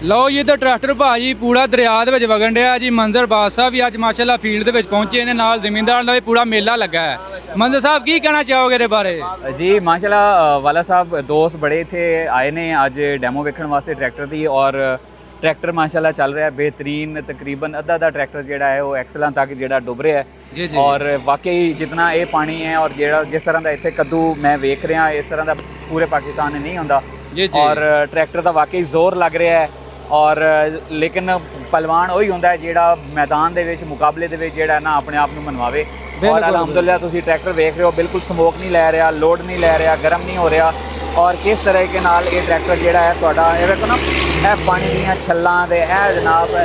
लो जी तो ट्रैक्टर भाजी पूरा दरिया दे विच वगन डिया जी। मंजर बाद साहब भी अज माशाअल्लाह फील्ड दे विच पहुंचे ने, नाल जमींदार दा भी पूरा मेला लगा है। मंजर साहब की कहना चाहोगे इहदे बारे? जी माशाल्लाह वाला साहब दोस्त बड़े इत्थे आए ने अज डैमो वेखण वास्ते ट्रैक्टर दी, और ट्रैक्टर माशाल्लाह चल रहा है बेहतरीन। तकरीबन अद्धा ट्रैक्टर जिहड़ा है वो एक्सलां तक जिहड़ा डुब रहा है जी जी। और वाकई जितना ये पानी है और जिहड़ा जिस तरह का इत्थे कद्दू मैं वेख रहा इस तरह का पूरे पाकिस्तान में नहीं होंदा जी जी। और ट्रैक्टर का वाकई जोर लग रहा है। और लेकिन पहलवान वही होंदा है जिहड़ा मैदान दे विच मुकाबले दे विच जिहड़ा ना अपने आप नूं मनवावे। और अलहमदुलिल्लाह तुसीं ट्रैक्टर देख रहे हो बिल्कुल स्मोक नहीं लै रहा, लोड नहीं लै रहा, गर्म नहीं हो रहा। और किस तरह के नाल ये ट्रैक्टर जिहड़ा है तुहाडा ये वेखो ना यह पानी दीयां छल्लां दे जनाब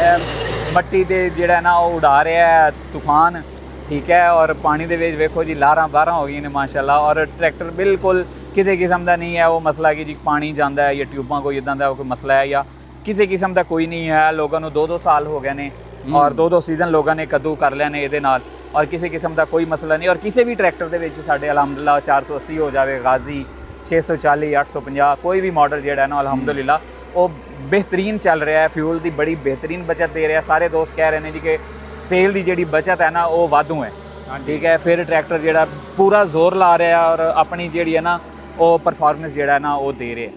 मट्टी दे जिहड़ा ना वो उड़ा रहा है तूफान, ठीक है। और पानी दे विच वेखो जी लारां बारां हो गई ने माशाल्लाह। और ट्रैक्टर बिल्कुल किसी किस्म का नहीं है वो मसला कि जी पानी जाता है या ट्यूबां कोई इदां दा कोई मसला है या किसी किस्म का कोई नहीं है। लोगों को 2-2 साल हो गए ने और 2-2 सीजन लोगों ने कद्दू कर लिया ने ये नाल, और किसी किस्म का कोई मसला नहीं। और किसी भी ट्रैक्टर के विच साडे अलहमदुलिल्लाह 480 हो जाए, गाजी 640, 850 कोई भी मॉडल जिहड़ा है ना अलहमदुलिल्लाह वो बेहतरीन चल रहा है। फ्यूल की बड़ी बेहतरीन बचत दे रहा है। सारे दोस्त कह रहे हैं जी कि तेल की जी बचत है ना वो वाधू है, ठीक है। फिर ट्रैक्टर जिहड़ा पूरा जोर ला रहा है और अपनी जी है ना वो परफॉर्मेंस जिहड़ा है ना वो दे रहे हैं।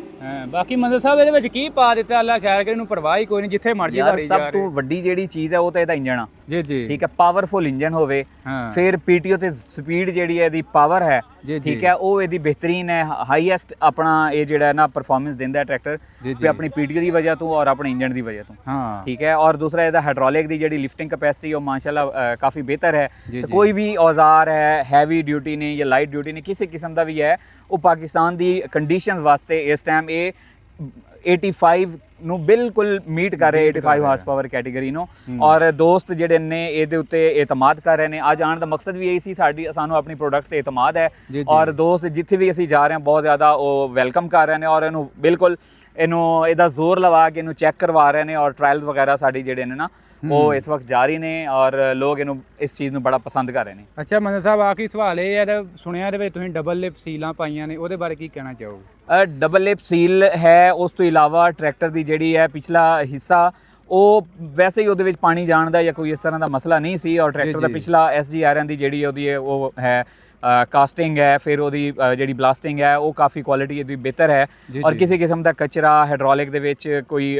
बाकी मंजर साहब इहदे विच की पा दित्ता अल्लाह खैर करे, इहनूं परवाह ही कोई नहीं, जिथे मर्जी गाड़ी जा सब तो वड्डी जिहड़ी चीज़ है वो तो इहदा इंजन आ जी जी, ठीक है। पावरफुल इंजन होवे, फिर पीटीओ ते स्पीड जिहड़ी है इहदी पावर है ठीक है वो इहदी बेहतरीन है। हाईएस्ट अपना ये जिहड़ा है ना परफॉर्मेंस दिंदा है ट्रैक्टर भी अपनी पीटीओ की वजह तो और अपने इंजन की वजह तो, ठीक है। और दूसरा इहदा हाइड्रोलिक की जिहड़ी लिफ्टिंग कैपेसिटी वो माशाल्लाह काफ़ी बेहतर है। तो कोई भी औजार है हैवी ड्यूटी ने या लाइट ड्यूटी ने किसी किस्म का भी है वो पाकिस्तान की कंडीशनस वास्ते इस टाइम ये 85 ਨੂੰ ਬਿਲਕੁਲ ਮੀਟ ਕਰ ਰਹੇ 85 ਹਾਰਸ ਪਾਵਰ ਕੈਟਾਗਰੀ ਨੂੰ। ਔਰ ਦੋਸਤ ਜਿਹੜੇ ਨੇ ਇਹਦੇ ਉੱਤੇ ਇਤਮਾਦ ਕਰ ਰਹੇ ਨੇ। ਅੱਜ ਆਉਣ ਦਾ ਮਕਸਦ ਵੀ ਇਹੀ ਸੀ ਸਾਨੂੰ ਆਪਣੀ ਪ੍ਰੋਡਕਟ ਤੇ ਇਤਮਾਦ ਹੈ ਔਰ ਦੋਸਤ ਜਿੱਥੇ ਵੀ ਅਸੀਂ ਜਾ ਰਹੇ ਹਾਂ ਬਹੁਤ ਜ਼ਿਆਦਾ ਉਹ ਵੈਲਕਮ ਕਰ ਰਹੇ ਨੇ ਔਰ ਇਹਨੂੰ ਬਿਲਕੁਲ ਇਹਦਾ ਜ਼ੋਰ ਲਵਾ ਕੇ ਇਹਨੂੰ ਚੈੱਕ ਕਰਵਾ ਰਹੇ ਨੇ। ਔਰ ਟ੍ਰਾਇਲਸ ਵਗੈਰਾ ਸਾਡੀ ਜਿਹੜੇ ਨੇ ਨਾ ਉਹ ਇਸ ਵਕਤ ਜਾਰੀ ਨੇ ਔਰ ਲੋਕ ਇਹਨੂੰ ਇਸ ਚੀਜ਼ ਨੂੰ ਬੜਾ ਪਸੰਦ ਕਰ ਰਹੇ ਨੇ। ਅੱਛਾ ਮੰਦਰ ਸਾਹਿਬ ਆਖਰੀ ਸਵਾਲ ਇਹ ਹੈ, ਸੁਣਿਆ ਇਹਦੇ ਵਿੱਚ ਤੁਸੀਂ ਡਬਲ ਲਿਪ ਸੀਲਾਂ ਪਾਈਆਂ ਨੇ, ਉਹਦੇ ਬਾਰੇ ਕੀ ਕਹਿਣਾ ਚਾਹੋਗੇ? ਡਬਲ ਲਿਪ ਸੀਲ ਹੈ, ਉਸ ਤੋਂ ਇਲਾਵਾ ਟਰੈਕਟਰ ਦੀ ਜਿਹੜੀ ਹੈ ਪਿਛਲਾ ਹਿੱਸਾ ਉਹ ਵੈਸੇ ਹੀ ਉਹਦੇ ਵਿੱਚ ਪਾਣੀ ਜਾਣ ਦਾ ਜਾਂ ਕੋਈ ਇਸ ਤਰ੍ਹਾਂ ਦਾ ਮਸਲਾ ਨਹੀਂ ਸੀ। ਔਰ ਟਰੈਕਟਰ ਦਾ ਪਿਛਲਾ SGRN ਦੀ ਜਿਹੜੀ ਉਹਦੀ ਉਹ ਹੈ ਕਾਸਟਿੰਗ है, फिर ਉਹਦੀ ਜਿਹੜੀ ਬਲਾਸਟਿੰਗ ਹੈ ਉਹ ਕਾਫੀ ਕੁਆਲਿਟੀ ਇਹਦੀ ਬਿਹਤਰ ਹੈ। ਔਰ ਕਿਸੇ ਕਿਸਮ ਦਾ ਕਚਰਾ ਹਾਈਡ੍ਰੋਲਿਕ ਦੇ ਵਿੱਚ ਕੋਈ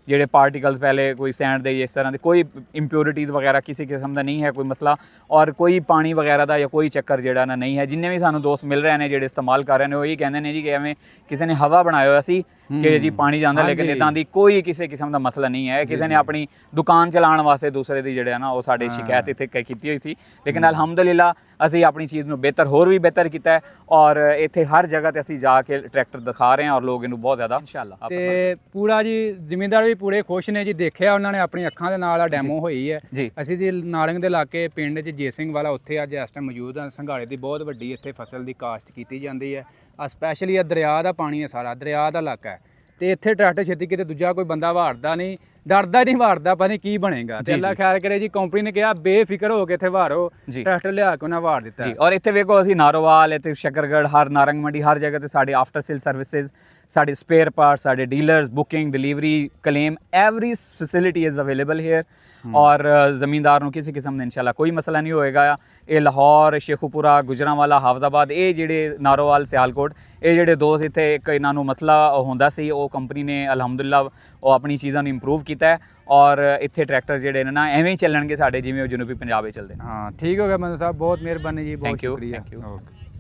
ਜਿਹੜੇ ਪਾਰਟੀਕਲਸ ਪਹਿਲੇ ਕੋਈ ਸੈਂਡ ਦੇ ਇਸ ਤਰ੍ਹਾਂ ਦੇ ਕੋਈ ਇੰਪਿਉਰਿਟੀਜ਼ ਵਗੈਰਾ ਕਿਸੇ ਕਿਸਮ ਦਾ ਨਹੀਂ ਹੈ ਕੋਈ ਮਸਲਾ। ਔਰ ਕੋਈ ਪਾਣੀ ਵਗੈਰਾ ਦਾ ਜਾਂ ਕੋਈ ਚੱਕਰ ਜਿਹੜਾ ਨਾ ਨਹੀਂ ਹੈ। ਜਿੰਨੇ ਵੀ ਸਾਨੂੰ ਦੋਸਤ ਮਿਲ ਰਹੇ ਨੇ ਜਿਹੜੇ ਇਸਤੇਮਾਲ ਕਰ ਰਹੇ ਨੇ ਉਹ ਇਹ ਕਹਿੰਦੇ ਨੇ ਜੀ ਕਿ ਐਵੇਂ ਕਿਸੇ ਨੇ ਹਵਾ ਬਣਾਇਆ ਹੋਇਆ ਸੀ ਕਿ ਜੀ ਪਾਣੀ ਜਾਂਦਾ, ਲੇਕਿਨ ਇੱਦਾਂ ਦੀ ਕੋਈ ਕਿਸੇ ਕਿਸਮ ਦਾ ਮਸਲਾ ਨਹੀਂ ਹੈ। ਕਿਸੇ ਨੇ ਆਪਣੀ ਦੁਕਾਨ ਚਲਾਉਣ ਵਾਸਤੇ ਦੂਸਰੇ ਦੀ ਜਿਹੜੇ ਨਾ ਉਹ ਸਾਡੇ ਸ਼ਿਕਾਇਤ ਇੱਥੇ ਕੀਤੀ ਹੋਈ ਸੀ, ਲੇਕਿਨ ਅਲਹਮਦੁਲਿਲਾ ਅਸੀਂ ਆਪਣੀ ਚੀਜ਼ ਨੂੰ ਬਿਹਤਰ ਹੋਰ ਵੀ ਬਿਹਤਰ ਕੀਤਾ ਹੈ। ਔਰ ਇੱਥੇ ਹਰ ਜਗ੍ਹਾ ਤੇ ਅਸੀਂ ਜਾ ਕੇ ਟਰੈਕਟਰ ਦਿਖਾ ਰਹੇ ਹਾਂ ਔਰ ਲੋਕ ਇਹਨੂੰ ਬਹੁਤ ਜ਼ਿਆਦਾ ਇਨਸ਼ਾਅੱਲਾ ਤੇ ਪੂਰਾ ਜੀ ਜ਼ਿਮੀਂਦਾਰ ਵੀ ਪੂਰੇ ਖੁਸ਼ ਨੇ ਜੀ। ਦੇਖਿਆ ਉਹਨਾਂ ਨੇ ਆਪਣੀ ਅੱਖਾਂ ਦੇ ਨਾਲ ਆ ਡੈਮੋ ਹੋਈ ਹੈ ਜੀ। ਅਸੀਂ ਜੀ ਨਾਰੰਗ ਦੇ ਇਲਾਕੇ ਪਿੰਡ 'ਚ ਜੇ ਸਿੰਘ ਵਾਲਾ ਉੱਥੇ ਅੱਜ ਇਸ ਟਾਈਮ ਮੌਜੂਦ ਹਾਂ। ਸੰਘਾੜੇ ਦੀ ਬਹੁਤ ਵੱਡੀ ਇੱਥੇ ਫਸਲ ਦੀ ਕਾਸ਼ਤ ਕੀਤੀ ਜਾਂਦੀ ਹੈ। ਆ ਸਪੈਸ਼ਲੀ ਇਹ ਦਰਿਆ ਦਾ ਪਾਣੀ ਹੈ, ਸਾਰਾ ਦਰਿਆ ਦਾ ਇਲਾਕਾ ਹੈ ਤੇ ਇੱਥੇ ਟਰੈਕਟਰ ਛੇਤੀ ਕਿਤੇ ਦੂਜਾ ਕੋਈ ਬੰਦਾ ਵਾੜਦਾ ਨਹੀਂ, ਡਰਦਾ ਨਹੀਂ ਵਾੜਦਾ, ਪਤਾ ਨਹੀਂ ਕੀ ਬਣੇਗਾ। ਤੇ ਅੱਲਾ ਖੈਰ ਕਰੇ ਜੀ, ਕੰਪਨੀ ਨੇ ਕਿਹਾ ਬੇਫਿਕਰ ਹੋ ਕੇ ਇੱਥੇ ਵਾੜੋ, ਟਰੈਕਟਰ ਲਿਆ ਕੇ ਉਹਨਾਂ ਵਾੜ ਦਿੱਤਾ ਜੀ। ਔਰ ਇੱਥੇ ਵੇਖੋ ਅਸੀਂ ਨਾਰੋਵਾਲ ਇੱਥੇ ਸ਼ਕਰਗੜ੍ਹ ਹਰ ਨਾਰੰਗ ਮੰਡੀ ਹਰ ਜਗ੍ਹਾ ਤੇ ਸਾਡੇ ਆਫਟਰ ਸੇਲ ਸਰਵਿਸਿਜ਼ ਸਾਡੇ ਸਪੇਅਰ ਪਾਰਟਸ ਸਾਡੇ dealers booking delivery claim every facility is available here. और ज़मींदार ਨੂੰ ਕਿਸੇ ਕਿਸਮ ਦਾ ਇਨਸ਼ਾਅੱਲਾ ਕੋਈ ਮਸਲਾ ਨਹੀਂ ਹੋਏਗਾ। ਇਹ ਲਾਹੌਰ ਸ਼ੇਖੂਪੁਰਾ ਗੁਜਰਾਂਵਾਲਾ ਹਾਫਜ਼ਾਬਾਦ ਇਹ ਜਿਹੜੇ ਨਾਰੋਵਾਲ ਸਿਆਲਕੋਟ ਇਹ ਜਿਹੜੇ ਦੋਸਤ ਇੱਥੇ ਇੱਕ ਇਹਨਾਂ ਨੂੰ ਮਸਲਾ ਹੁੰਦਾ ਸੀ ਉਹ ਕੰਪਨੀ ਨੇ ਅਲਹਮਦੁਲਿਲਾ ਉਹ ਆਪਣੀ ਚੀਜ਼ਾਂ ਨੂੰ ਇੰਪਰੂਵ ਕੀਤਾ ਹੈ। ਔਰ ਇੱਥੇ ਟਰੈਕਟਰ ਜਿਹੜੇ ਨੇ ਨਾ ਐਵੇਂ ਹੀ ਚੱਲਣਗੇ ਸਾਡੇ ਜਿਵੇਂ ਉਹ ਜਨੂਬੀ ਪੰਜਾਬ ਵਿੱਚ ਚੱਲਦੇ ਨੇ। ਹਾਂ ਠੀਕ ਹੋ ਗਿਆ ਮੰਦਰ ਸਾਹਿਬ, ਬਹੁਤ ਮਿਹਰਬਾਨੀ ਜੀ, ਬਹੁਤ ਥੈਂਕ ਯੂ। ਸ਼ੁਕਰੀਆ।